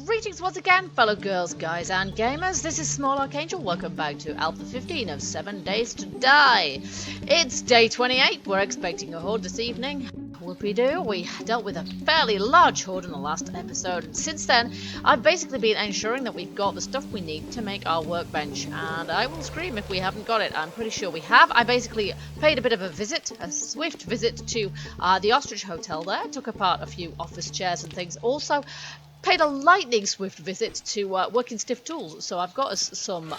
Greetings once again, fellow girls, guys, and gamers. This is Small Archangel. Welcome back to Alpha 15 of 7 Days to Die. It's day 28. We're expecting a horde this evening. Whoopie-doo. We dealt with a fairly large horde in the last episode, and since then, I've basically been ensuring that we've got the stuff we need to make our workbench, and I will scream if we haven't got it. I'm pretty sure we have. I basically paid a bit of a visit, a swift visit to the Ostrich Hotel there, took apart a few office chairs and things. Also, paid a lightning swift visit to Working Stiff Tools, so I've got us some,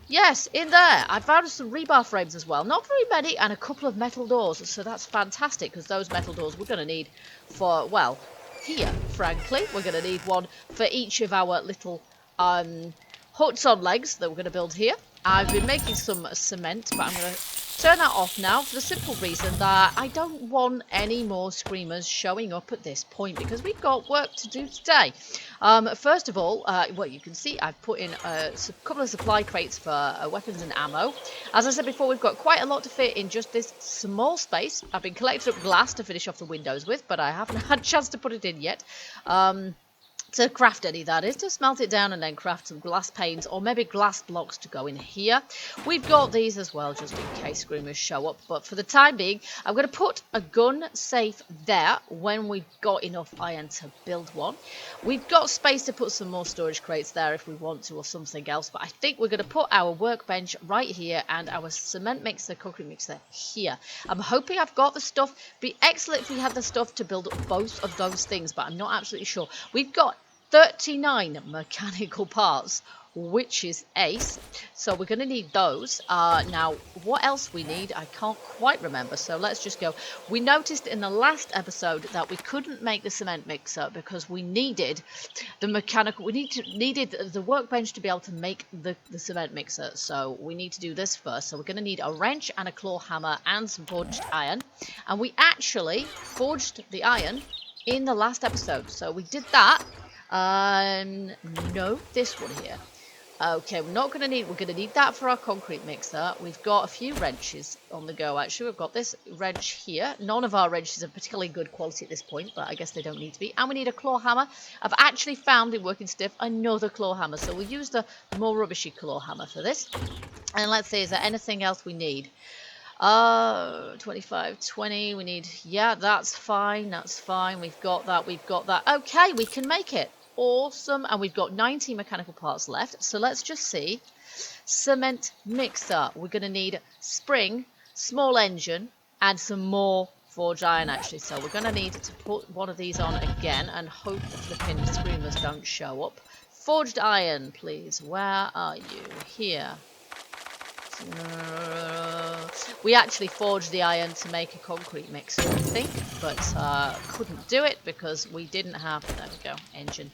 yes, in there. I found some rebar frames as well, not very many, and a couple of metal doors, so that's fantastic, because those metal doors we're going to need for, well, here, frankly. We're going to need one for each of our little huts on legs that we're going to build here. I've been making some cement, but I'm going to turn that off now for the simple reason that I don't want any more screamers showing up at this point because we've got work to do today. First of all, well, you can see I've put in a couple of supply crates for weapons and ammo. As I said before, we've got quite a lot to fit in just this small space. I've been collecting up glass to finish off the windows with, but I haven't had a chance to put it in yet. To craft any, that is, to smelt it down and then craft some glass panes or maybe glass blocks to go in here. We've got these as well just in case screamers show up, but for the time being I'm going to put a gun safe there when we've got enough iron to build one. We've got space to put some more storage crates there if we want to or something else, but I think we're going to put our workbench right here and our cement mixer, concrete mixer here. I'm hoping I've got the stuff. Be excellent if we had the stuff to build both of those things, but I'm not absolutely sure. We've got 39 mechanical parts, which is ace, so we're going to need those. Now, what else we need, I can't quite remember, so let's just go. We noticed in the last episode that we couldn't make the cement mixer because we needed the mechanical, needed the workbench to be able to make the cement mixer, so we need to do this first. So we're going to need a wrench and a claw hammer and some forged iron, and we actually forged the iron in the last episode, so we did that. No, this one here. Okay, we're going to need that for our concrete mixer. We've got a few wrenches on the go, actually. We've got this wrench here. None of our wrenches are particularly good quality at this point, but I guess they don't need to be. And we need a claw hammer. I've actually found in Working Stiff another claw hammer, so we'll use the more rubbishy claw hammer for this. And let's see, is there anything else we need? 25, 20, we need, yeah, that's fine, we've got that. Okay, we can make it. Awesome, and we've got 19 mechanical parts left, so let's just see. Cement mixer, we're going to need spring, small engine, and some more forged iron actually, so we're going to need to put one of these on again and hope the flipping screamers don't show up. Forged iron, please, where are you? Here. We actually forged the iron to make a concrete mixer, I think, but couldn't do it because we didn't have, there we go, engine,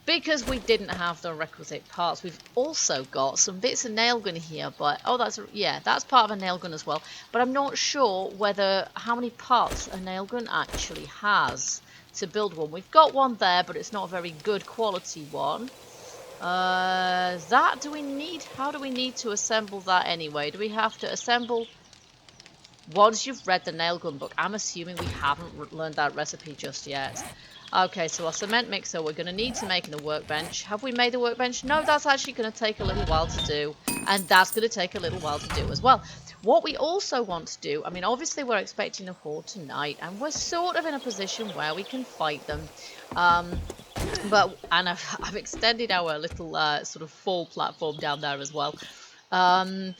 because we didn't have the requisite parts. We've also got some bits of nail gun here, but oh, that's part of a nail gun as well, but I'm not sure how many parts a nail gun actually has to build one. We've got one there, but it's not a very good quality one. How do we need to assemble that anyway? Do we have to assemble once you've read the nail gun book? I'm assuming we haven't learned that recipe just yet. Okay, so our cement mixer we're going to need to make in the workbench. Have we made the workbench? No, that's actually going to take a little while to do, and that's going to take a little while to do as well. What we also want to do, I mean, obviously we're expecting a horde tonight, and we're sort of in a position where we can fight them. And I've extended our little sort of fall platform down there as well. And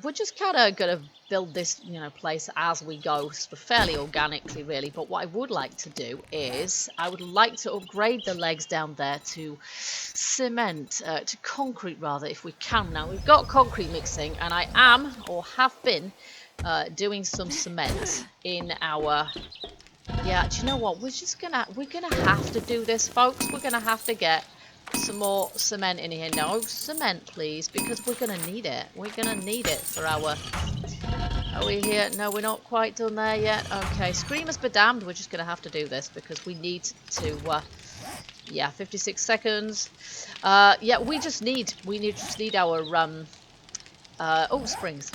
we're just kind of going to build this, place as we go, sort of fairly organically, really. But what I would like to do is I would like to upgrade the legs down there to cement, to concrete rather, if we can. Now we've got concrete mixing, and I am or have been doing some cement in our. Yeah, do you know what? We're gonna have to do this, folks. We're gonna have to get some more cement in here. No cement, please, because we're gonna need it. We're gonna need it for our. Are we here? No, we're not quite done there yet. Okay, screamers be damned. We're just gonna have to do this because we need to. Yeah, 56 seconds. Yeah, we just need our oh, springs.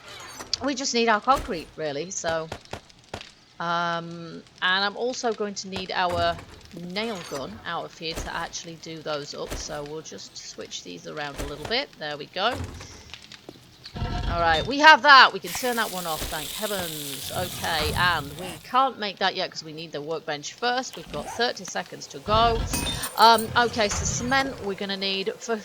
We just need our concrete, really. So. And I'm also going to need our nail gun out of here to actually do those up. So we'll just switch these around a little bit. There we go. Alright, we have that. We can turn that one off, thank heavens. Okay, and we can't make that yet because we need the workbench first. We've got 30 seconds to go. Okay, so cement we're going to need for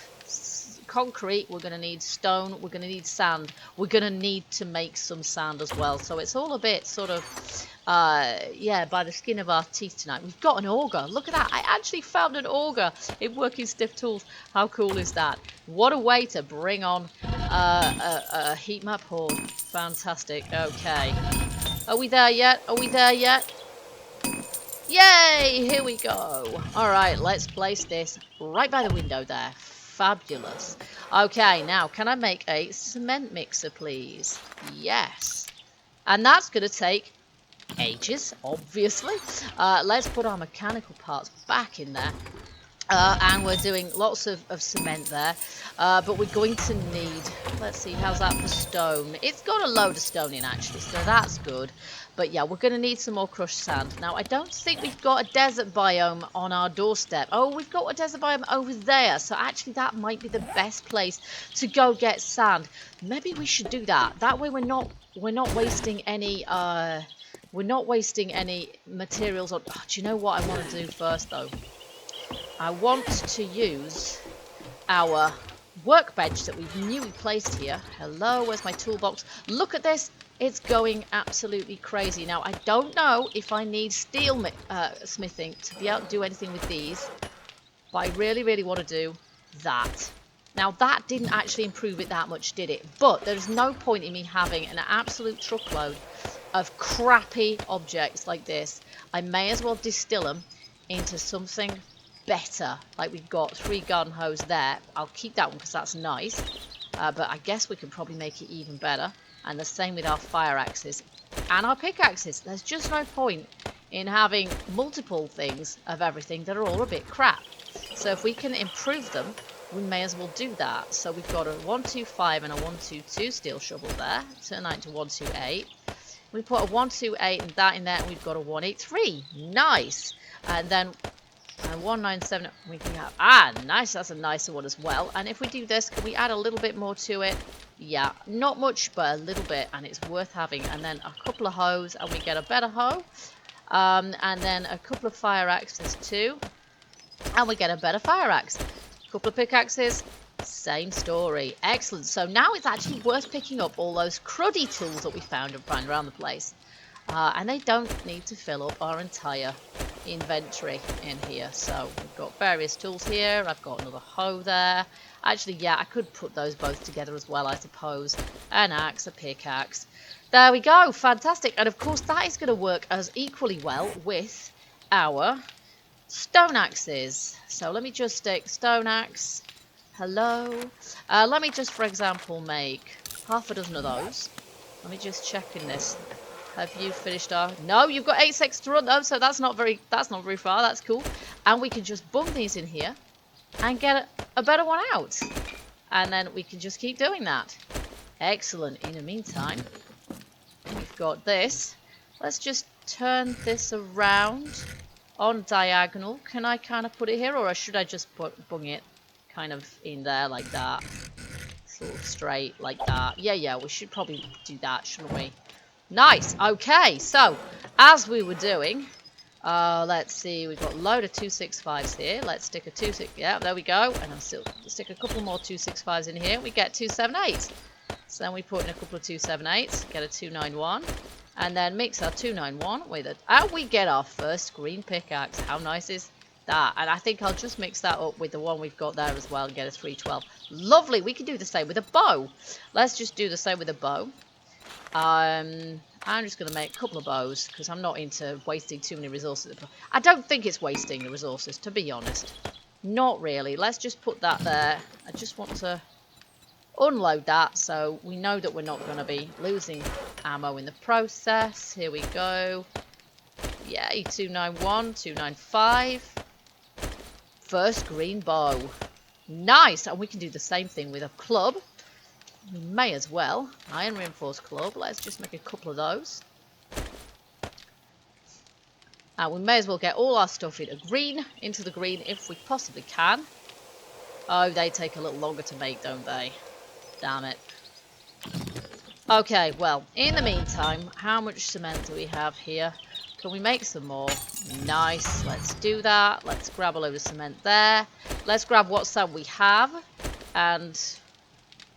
concrete, we're going to need stone, we're going to need sand. We're going to need to make some sand as well. So it's all a bit sort of, yeah, by the skin of our teeth tonight. We've got an auger. Look at that. I actually found an auger in Working Stiff Tools. How cool is that? What a way to bring on a heat map horde. Fantastic. Okay. Are we there yet? Are we there yet? Yay! Here we go. Alright, let's place this right by the window there. Fabulous. Okay, now can I make a cement mixer, please? Yes. And that's going to take ages, obviously. Let's put our mechanical parts back in there. And we're doing lots of cement there. But we're going to need, let's see, how's that for stone? It's got a load of stone in actually, so that's good. But yeah, we're going to need some more crushed sand. Now, I don't think we've got a desert biome on our doorstep. Oh, we've got a desert biome over there. So actually, that might be the best place to go get sand. Maybe we should do that. That way we're not wasting any materials on. Oh, do you know what I want to do first though? I want to use our workbench that we've newly placed here. Hello, where's my toolbox? Look at this. It's going absolutely crazy. Now, I don't know if I need steel smithing to be able to do anything with these, but I really, really want to do that. Now, that didn't actually improve it that much, did it? But there's no point in me having an absolute truckload of crappy objects like this. I may as well distill them into something better. Like we've got 3 garden hose there. I'll keep that one because that's nice. But I guess we can probably make it even better. And the same with our fire axes and our pickaxes. There's just no point in having multiple things of everything that are all a bit crap. So if we can improve them, we may as well do that. So we've got a 125 and a 122 steel shovel there. Turn that into 128. We put a 128 and that in there, and we've got a 183. Nice. And then 197 we can have. Nice. That's a nicer one as well. And if we do this, can we add a little bit more to it? Yeah, not much, but a little bit, and it's worth having. And then a couple of hoes, and we get a better hoe. And then a couple of fire axes too, and we get a better fire axe. A couple of pickaxes, same story. Excellent. So now it's actually worth picking up all those cruddy tools that we found around the place. And they don't need to fill up our entire inventory in here. So we've got various tools here. I've got another hoe there. Actually, yeah, I could put those both together as well, I suppose. An axe, a pickaxe. There we go. Fantastic. And of course, that is going to work as equally well with our stone axes. So let me just stick stone axe. Hello. Let me just, for example, make half a dozen of those. Let me just check in this. Have you finished our... No, you've got 8 seconds to run though, so that's not very far. That's cool. And we can just bung these in here and get a better one out. And then we can just keep doing that. Excellent. In the meantime, we've got this. Let's just turn this around on diagonal. Can I kind of put it here, or should I just bung it kind of in there like that? Sort of straight like that. Yeah, we should probably do that, shouldn't we? Nice. Okay, so as we were doing, let's see, we've got a load of 265s here. Let's stick a 26. Yeah, there we go. And I'll still stick a couple more 265s in here. We get 278s. So then we put in a couple of 278s, get a 291, and then mix our 291 with it. And we get our first green pickaxe. How nice is that? And I think I'll just mix that up with the one we've got there as well and get a 312. Lovely. We can do the same with a bow. Let's just do the same with a bow. I'm just going to make a couple of bows because I'm not into wasting too many resources. I don't think it's wasting the resources, to be honest. Not really. Let's just put that there. I just want to unload that so we know that we're not going to be losing ammo in the process. Here we go. Yay, 291, 295. First green bow. Nice. And we can do the same thing with a club. We may as well. Iron reinforced club. Let's just make a couple of those. We may as well get all our stuff into the green if we possibly can. Oh, they take a little longer to make, don't they? Damn it. Okay, well, in the meantime, how much cement do we have here? Can we make some more? Nice, let's do that. Let's grab a load of cement there. Let's grab what sand we have and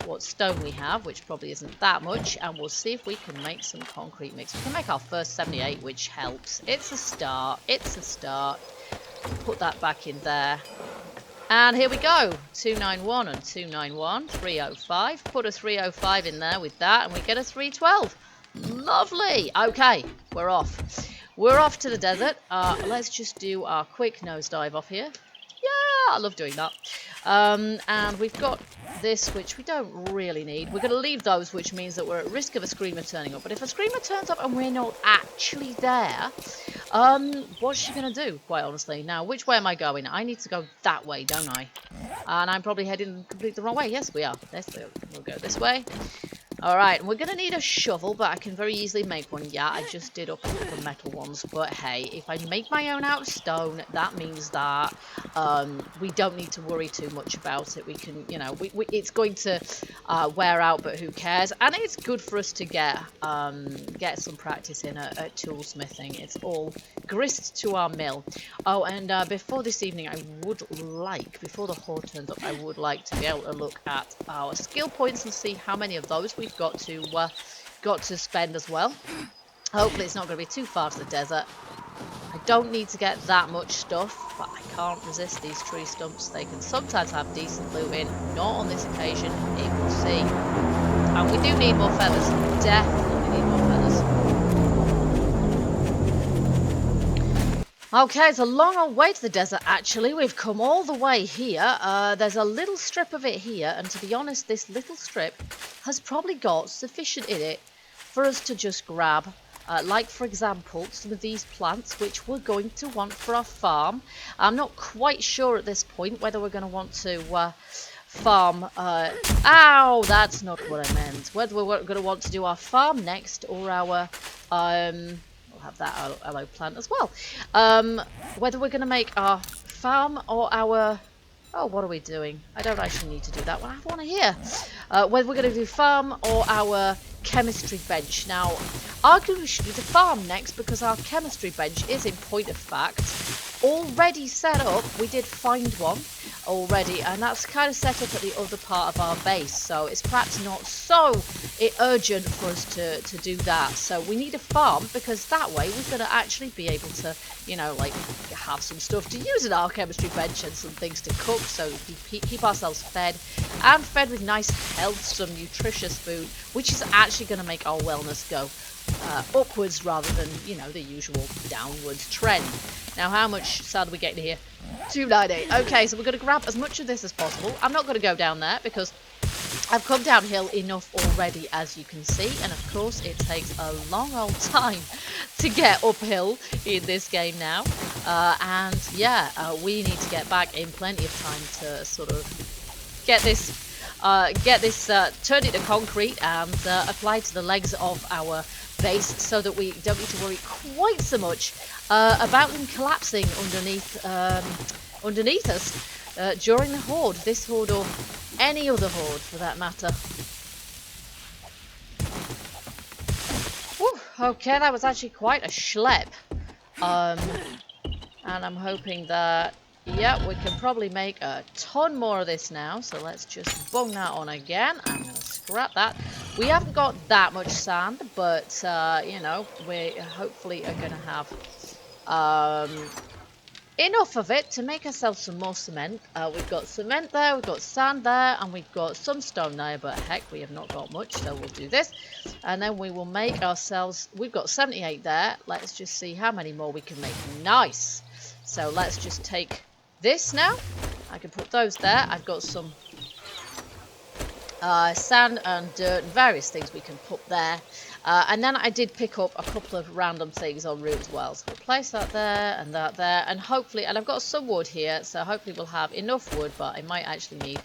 what stone we have, which probably isn't that much, and we'll see if we can make some concrete mix. We can make our first 78, which helps. It's a start. It's a start. Put that back in there. And here we go, 291 and 291, 305. Put a 305 in there with that, and we get a 312. Lovely. Okay, we're off. We're off to the desert. Let's just do our quick nosedive off here. Yeah, I love doing that. And we've got this, which we don't really need. We're going to leave those, which means that we're at risk of a screamer turning up. But if a screamer turns up and we're not actually there, what's she going to do, quite honestly? Now, which way am I going? I need to go that way, don't I? And I'm probably heading completely the wrong way. Yes, we are. We'll go this way. Alright, we're going to need a shovel, but I can very easily make one. Yeah, I just did up a couple of metal ones, but hey, if I make my own out of stone, that means that we don't need to worry too much about it. We can, you know, it's going to wear out, but who cares? And it's good for us to get some practice in at toolsmithing. It's all grist to our mill. Oh, and before this evening, before the horde turns up, I would like to be able to look at our skill points and see how many of those we've got to spend as well. Hopefully it's not going to be too far to the desert. I don't need to get that much stuff, but I can't resist these tree stumps. They can sometimes have decent loot in, not on this occasion. It will see. And we do need more feathers. Definitely need more feathers. Okay, it's a long old way to the desert, actually. We've come all the way here. There's a little strip of it here, and to be honest, this little strip has probably got sufficient in it for us to just grab. Like, for example, some of these plants, which we're going to want for our farm. I'm not quite sure at this point whether we're going to want to farm... ow! That's not what I meant. Whether we're going to want to do our farm next, or our... have that aloe plant as well. Whether we're going to make our farm or our... Oh, what are we doing? I don't actually need to do that one. I have one here. Whether we're going to do farm or our chemistry bench. Now, arguably we should do the farm next because our chemistry bench is, in point of fact, already set up. We did find one already, and that's kind of set up at the other part of our base, so it's perhaps not so urgent for us to do that. So we need a farm because that way we're going to actually be able to, you know, like, have some stuff to use in our chemistry bench and some things to cook, so we keep ourselves fed, and fed with nice health, some nutritious food, which is actually going to make our wellness go upwards rather than, you know, the usual downwards trend. Now, how much sand are we getting here? 298. Okay, so we're going to grab as much of this as possible. I'm not going to go down there because I've come downhill enough already, as you can see. And of course, it takes a long old time to get uphill in this game now. And yeah, we need to get back in plenty of time to sort of get this turned into concrete and applied to the legs of our base, so that we don't need to worry quite so much about them collapsing underneath us during the horde, this horde or any other horde for that matter. Whew, okay, that was actually quite a schlep, and I'm hoping that, yeah, we can probably make a ton more of this now, so let's just bung that on again. I'm going to scrap that. We haven't got that much sand, but, you know, we hopefully are going to have enough of it to make ourselves some more cement. We've got cement there, we've got sand there, and we've got some stone there, but heck, we have not got much, so we'll do this. And then we will make ourselves, we've got 78 there. Let's just see how many more we can make. Nice! So let's just take this now. I can put those there. I've got some sand and dirt and various things we can put there. And then I did pick up a couple of random things en route as well. So we'll place that there and that there. And hopefully, and I've got some wood here, so hopefully we'll have enough wood, but I might actually need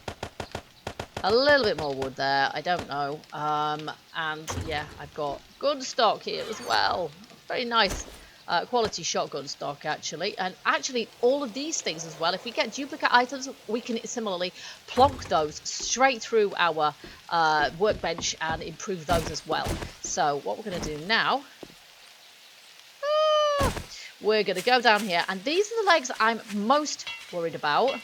a little bit more wood there. I don't know. And yeah, I've got good stock here as well. Very nice. quality shotgun stock, actually. And actually, all of these things as well, if we get duplicate items, we can similarly plonk those straight through our workbench and improve those as well. So what we're going to do now, we're going to go down here, and these are the legs I'm most worried about.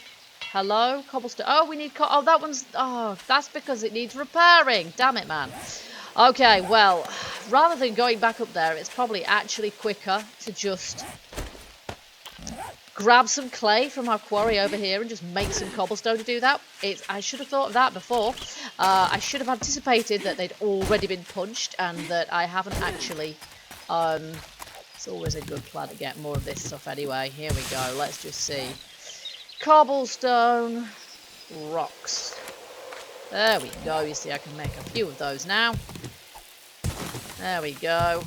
Hello, cobblestone. Oh, we need... oh, that one's... oh, that's because it needs repairing. Damn it, man. Okay, well, rather than going back up there, it's probably actually quicker to just grab some clay from our quarry over here and just make some cobblestone to do that. I should have thought of that before. I should have anticipated that they'd already been punched and that I haven't actually... it's always a good plan to get more of this stuff anyway. Here we go. Let's just see. Cobblestone rocks. There we go. You see, I can make a few of those now. There we go.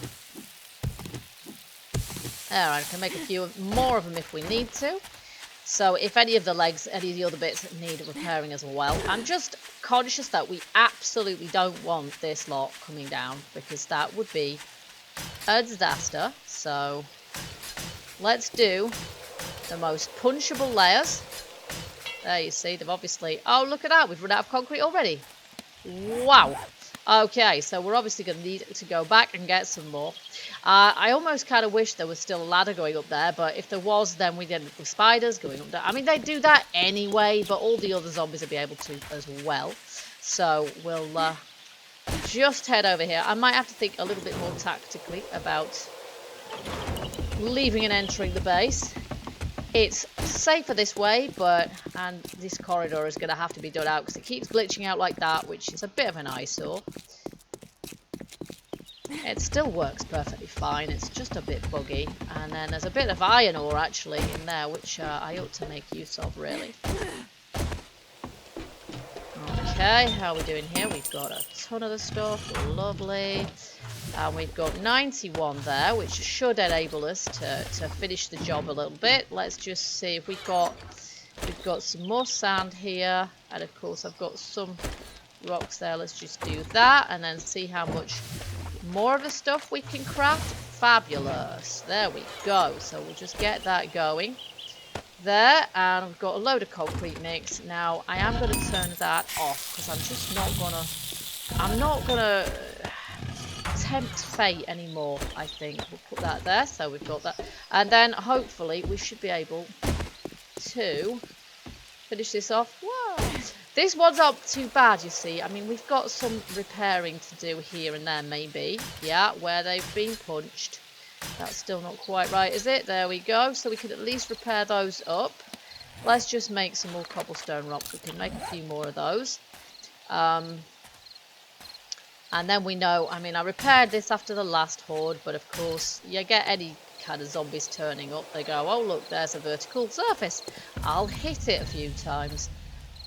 There, I can make a few more of them if we need to. So if any of the legs, any of the other bits need repairing as well. I'm just conscious that we absolutely don't want this lot coming down, because that would be a disaster. So let's do the most punchable layers. There you see, they've obviously... oh, look at that, we've run out of concrete already. Wow. Okay, so we're obviously going to need to go back and get some more. I almost kind of wish there was still a ladder going up there, but if there was, then we'd end up with spiders going up there. I mean, they do that anyway, but all the other zombies will be able to as well. So we'll just head over here. I might have to think a little bit more tactically about leaving and entering the base. It's safer this way, and this corridor is going to have to be done out because it keeps glitching out like that, which is a bit of an eyesore. It still works perfectly fine, it's just a bit buggy. And then there's a bit of iron ore actually in there, which I ought to make use of, really. Okay, how are we doing here? We've got a ton of the stuff, lovely. And we've got 91 there, which should enable us to finish the job a little bit. Let's just see if we've got some more sand here, and of course I've got some rocks there. Let's just do that and then see how much more of the stuff we can craft. Fabulous. There we go. So we'll just get that going there, and we've got a load of concrete mix. Now I am going to turn that off because I'm not gonna tempt fate anymore. I think we'll put that there, so we've got that, and then hopefully we should be able to finish this off. Whoa, this one's not too bad, you see. I mean, we've got some repairing to do here and there, maybe. Yeah, where they've been punched. That's still not quite right, is it? There we go. So we can at least repair those up. Let's just make some more cobblestone rocks. We can make a few more of those. And then we know, I mean, I repaired this after the last horde, but of course, you get any kind of zombies turning up, they go, oh look, there's a vertical surface. I'll hit it a few times,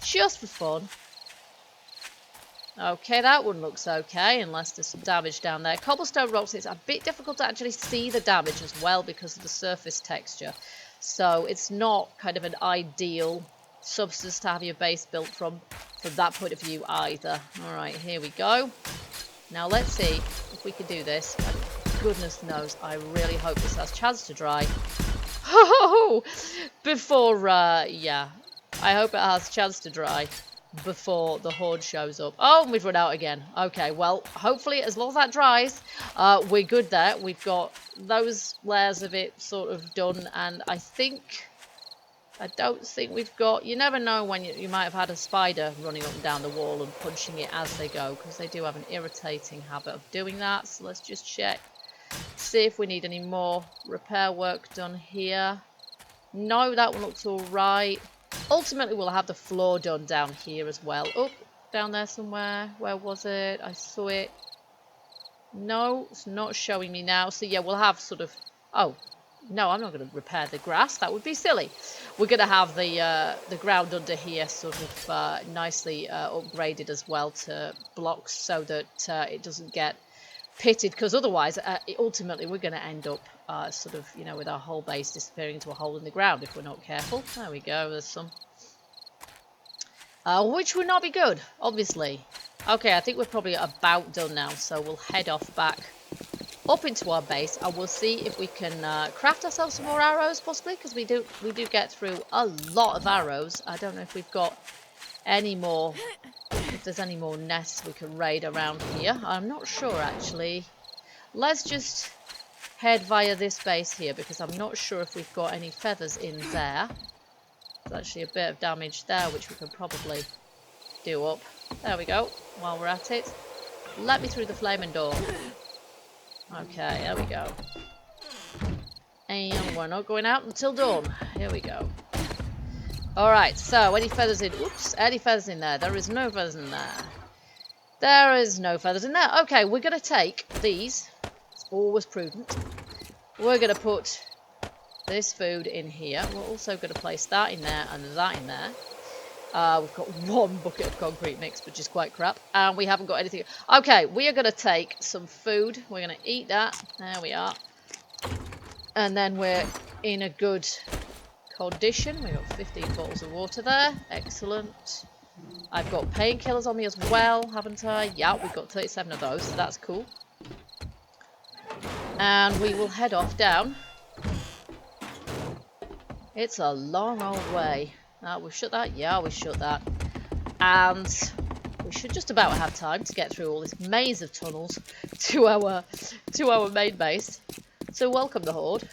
just for fun. Okay, that one looks okay, unless there's some damage down there. Cobblestone rocks, it's a bit difficult to actually see the damage as well because of the surface texture. So it's not kind of an ideal substance to have your base built from that point of view either. Alright, here we go. Now let's see if we can do this. Goodness knows, I really hope this has a chance to dry. Before, yeah, I hope it has a chance to dry before the horde shows up. Oh, and we've run out again. Okay, well, hopefully as long as that dries, we're good there. We've got those layers of it sort of done, and I don't think we've got... You never know when you might have had a spider running up and down the wall and punching it as they go, because they do have an irritating habit of doing that. So let's just check. See if we need any more repair work done here. No, that one looks all right. Ultimately, we'll have the floor done down here as well. Oh, down there somewhere. Where was it? I saw it. No, it's not showing me now. So yeah, we'll have sort of... Oh, no, I'm not going to repair the grass. That would be silly. We're going to have the ground under here sort of nicely upgraded as well to blocks so that it doesn't get pitted. Because otherwise, ultimately, we're going to end up sort of, you know, with our whole base disappearing into a hole in the ground if we're not careful. There we go. There's some. Which would not be good, obviously. Okay, I think we're probably about done now. So we'll head off back up into our base, and we'll see if we can craft ourselves some more arrows, possibly, because we do get through a lot of arrows. I don't know if we've got any more, if there's any more nests we can raid around here. I'm not sure, actually. Let's just head via this base here, because I'm not sure if we've got any feathers in there. There's actually a bit of damage there, which we can probably do up. There we go, while we're at it. Let me through the flaming door. Okay, there we go. And we're not going out until dawn. Here we go. Alright, so any feathers in... Oops, any feathers in there? There is no feathers in there. There is no feathers in there. Okay, we're going to take these. It's always prudent. We're going to put this food in here. We're also going to place that in there and that in there. We've got one bucket of concrete mix, which is quite crap. And we haven't got anything. Okay, we are going to take some food. We're going to eat that. There we are. And then we're in a good condition. We've got 15 bottles of water there. Excellent. I've got painkillers on me as well, haven't I? Yeah, we've got 37 of those, so that's cool. And we will head off down. It's a long old way. We've shut that? Yeah, we shut that. And we should just about have time to get through all this maze of tunnels to our main base. So welcome the Horde.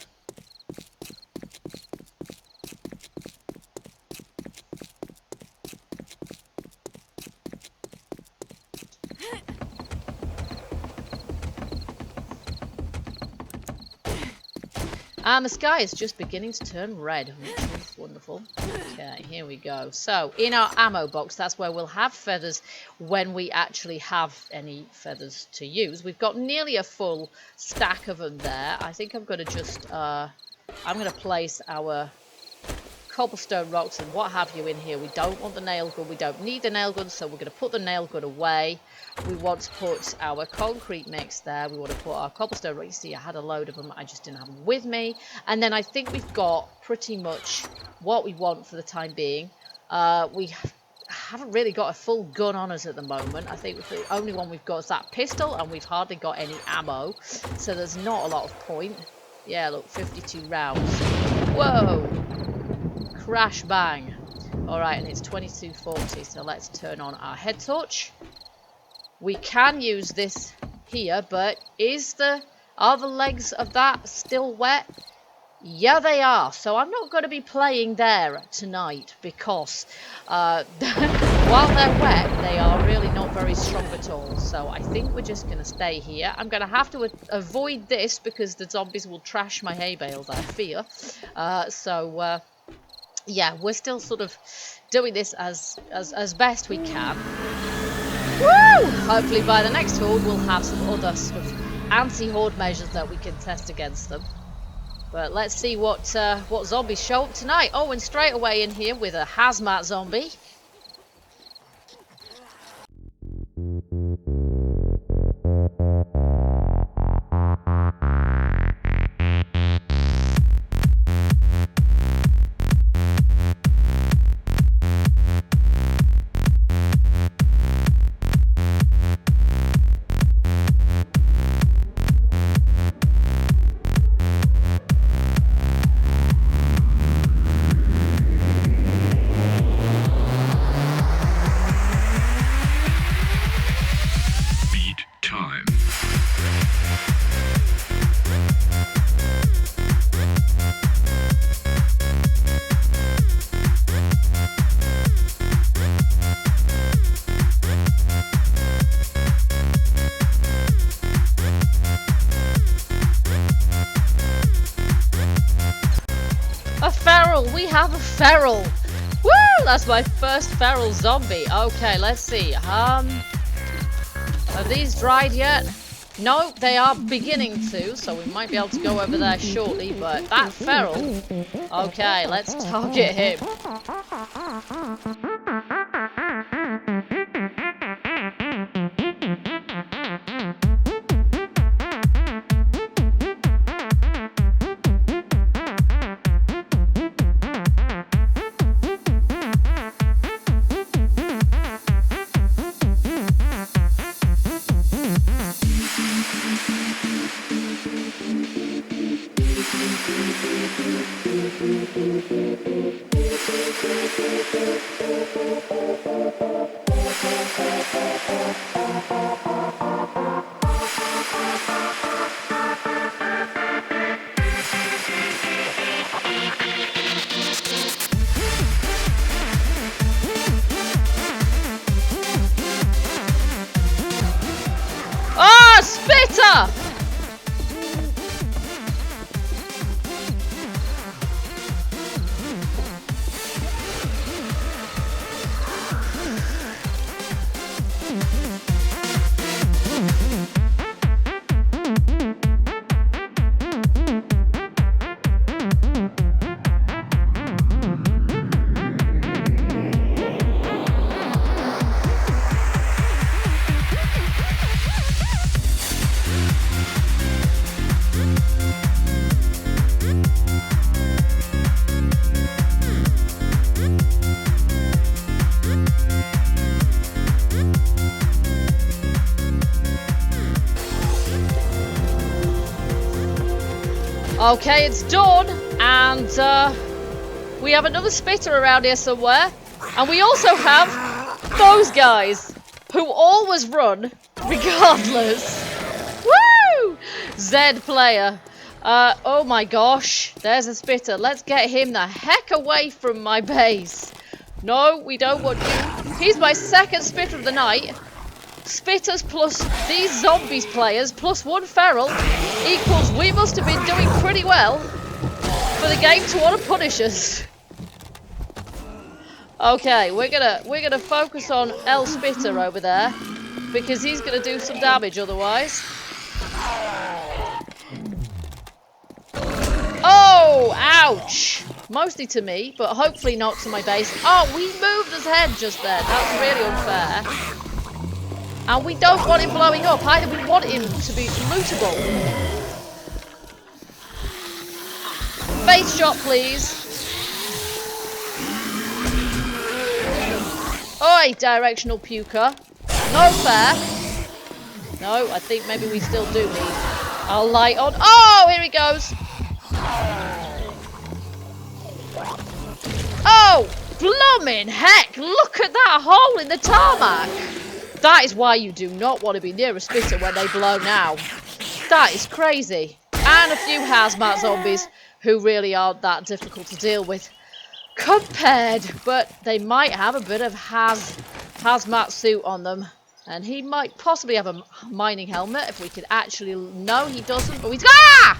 And the sky is just beginning to turn red, which is wonderful. Okay, here we go. So, in our ammo box, that's where we'll have feathers when we actually have any feathers to use. We've got nearly a full stack of them there. I think I'm going to just, I'm going to place our cobblestone rocks and what have you in here. We don't want the nail gun. We don't need the nail gun, so we're going to put the nail gun away. We want to put our concrete mix there. We want to put our cobblestone rocks. See, I had a load of them. I just didn't have them with me. And then I think we've got pretty much what we want for the time being. We haven't really got a full gun on us at the moment. I think the only one we've got is that pistol, and we've hardly got any ammo. So there's not a lot of point. Yeah, look, 52 rounds. Whoa! Crash bang. Alright, and it's 22:40, so let's turn on our head torch. We can use this here, but are the legs of that still wet? Yeah, they are. So I'm not going to be playing there tonight because while they're wet, they are really not very strong at all. So I think we're just going to stay here. I'm going to have to avoid this because the zombies will trash my hay bales, I fear. Yeah, we're still sort of doing this as best we can. Woo! Hopefully by the next horde we'll have some other sort of anti-horde measures that we can test against them. But let's see what zombies show up tonight. Oh, and straight away in here with a hazmat zombie. We have a feral. Woo! That's my first feral zombie. Okay, let's see. Are these dried yet? No, they are beginning to, so we might be able to go over there shortly, but that feral... Okay, let's target him. Ah, spitter! Okay, it's dawn, and we have another spitter around here somewhere. And we also have those guys, who always run, regardless. Woo! Zed player. Oh my gosh, there's a spitter. Let's get him the heck away from my base. No, we don't want you. He's my second spitter of the night. Spitters plus these zombies players plus one feral equals we must have been doing pretty well for the game to want to punish us. Okay, we're gonna focus on El Spitter over there because he's gonna do some damage otherwise. Oh, ouch! Mostly to me, but hopefully not to my base. Oh, we moved his head just there. That's really unfair. And we don't want him blowing up either, we want him to be lootable. Face shot, please. Oi, directional puker. No fair. No, I think maybe we still do need a light on. Oh, here he goes. Oh, blooming heck, look at that hole in the tarmac. That is why you do not want to be near a spitter when they blow now. That is crazy. And a few hazmat zombies who really aren't that difficult to deal with compared, but they might have a bit of hazmat suit on them. And he might possibly have a mining helmet if we could actually... No, he doesn't, but he's... Ah!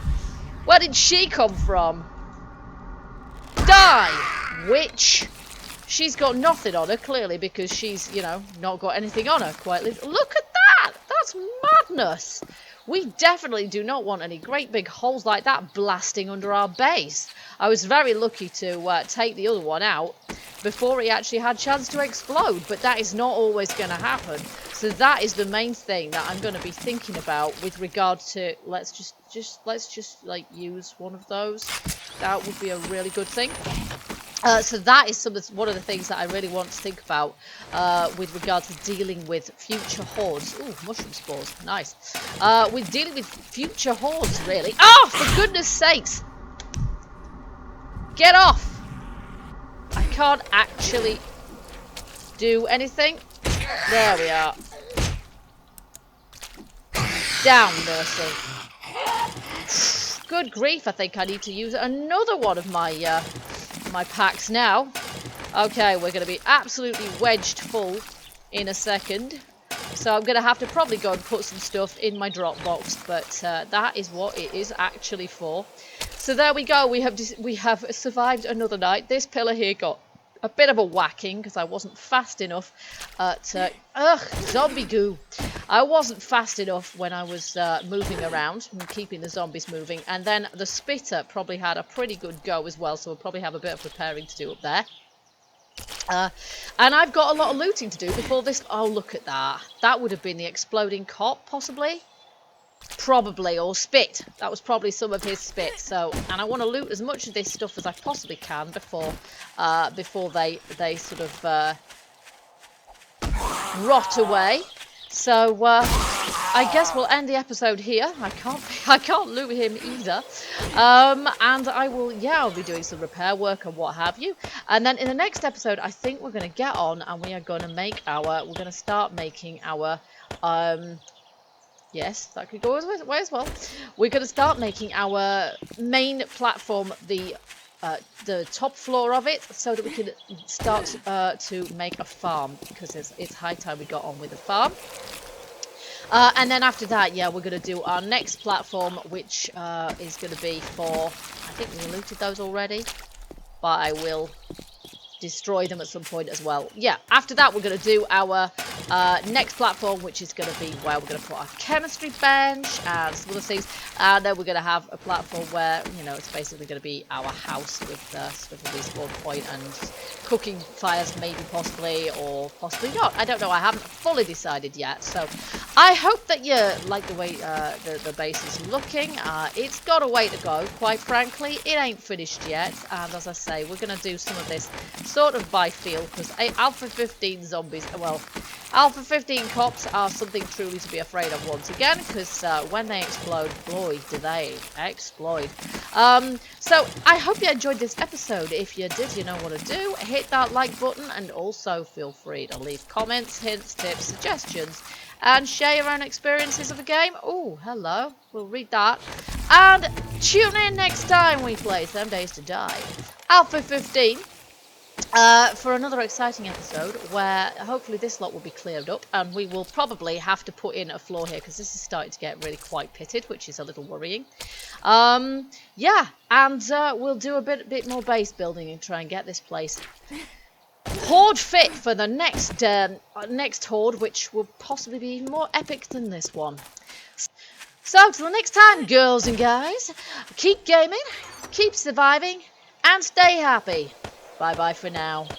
Where did she come from? Die, witch. She's got nothing on her, clearly, because she's, you know, not got anything on her, quite literally. Look at that! That's madness! We definitely do not want any great big holes like that blasting under our base. I was very lucky to take the other one out before he actually had a chance to explode, but that is not always going to happen. So that is the main thing that I'm going to be thinking about with regard to... Let's just like, use one of those. That would be a really good thing. So that is one of the things that I really want to think about with regard to dealing with future hordes. Ooh, mushroom spores, nice. With dealing with future hordes, really. Oh, for goodness sakes! Get off! I can't actually do anything. There we are. Down, Mercy. Good grief, I think I need to use another one of my packs now. Okay, we're going to be absolutely wedged full in a second. So I'm going to have to probably go and put some stuff in my drop box, but that is what it is actually for. So there we go. We have survived another night. This pillar here got a bit of a whacking because I wasn't fast enough at... zombie goo. I wasn't fast enough when I was moving around and keeping the zombies moving. And then the spitter probably had a pretty good go as well, so we'll probably have a bit of preparing to do up there. And I've got a lot of looting to do before this... Oh, look at that. That would have been the exploding cop, possibly. Probably, or spit. That was probably some of his spit. So, and I want to loot as much of this stuff as I possibly can before they sort of rot away. So I guess we'll end the episode here. I can't loot him either. And I will, yeah, I'll be doing some repair work and what have you. And then in the next episode, I think we're going to get on and we are going to make we're going to start making our, yes, that could go away as well. We're going to start making our main platform, the top floor of it, so that we can start to make a farm, because it's high time we got on with the farm. And then after that, yeah, we're going to do our next platform, which is going to be for, I think we looted those already, but I will destroy them at some point as well. Yeah, after that we're going to do our next platform, which is going to be where we're going to put our chemistry bench and some other things, and then we're going to have a platform where, you know, it's basically going to be our house with sort of this spawn point and cooking fires, maybe, possibly, or possibly not. I don't know, I haven't fully decided yet. So I hope that you like the way the base is looking. It's got a way to go, quite frankly. It ain't finished yet, and as I say, we're going to do some of this sort of by feel, because Alpha 15 zombies, well, Alpha 15 cops are something truly to be afraid of once again, because when they explode, boy, do they explode. So I hope you enjoyed this episode. If you did, you know what to do. Hit that like button, and also feel free to leave comments, hints, tips, suggestions, and share your own experiences of the game. Oh, hello. We'll read that. And tune in next time we play 7 Days to Die Alpha 15. For another exciting episode where hopefully this lot will be cleared up, and we will probably have to put in a floor here because this is starting to get really quite pitted, which is a little worrying. Yeah, and we'll do a bit more base building and try and get this place horde fit for the next horde, which will possibly be even more epic than this one. So till the next time, girls and guys, keep gaming, keep surviving, and stay happy. Bye bye for now.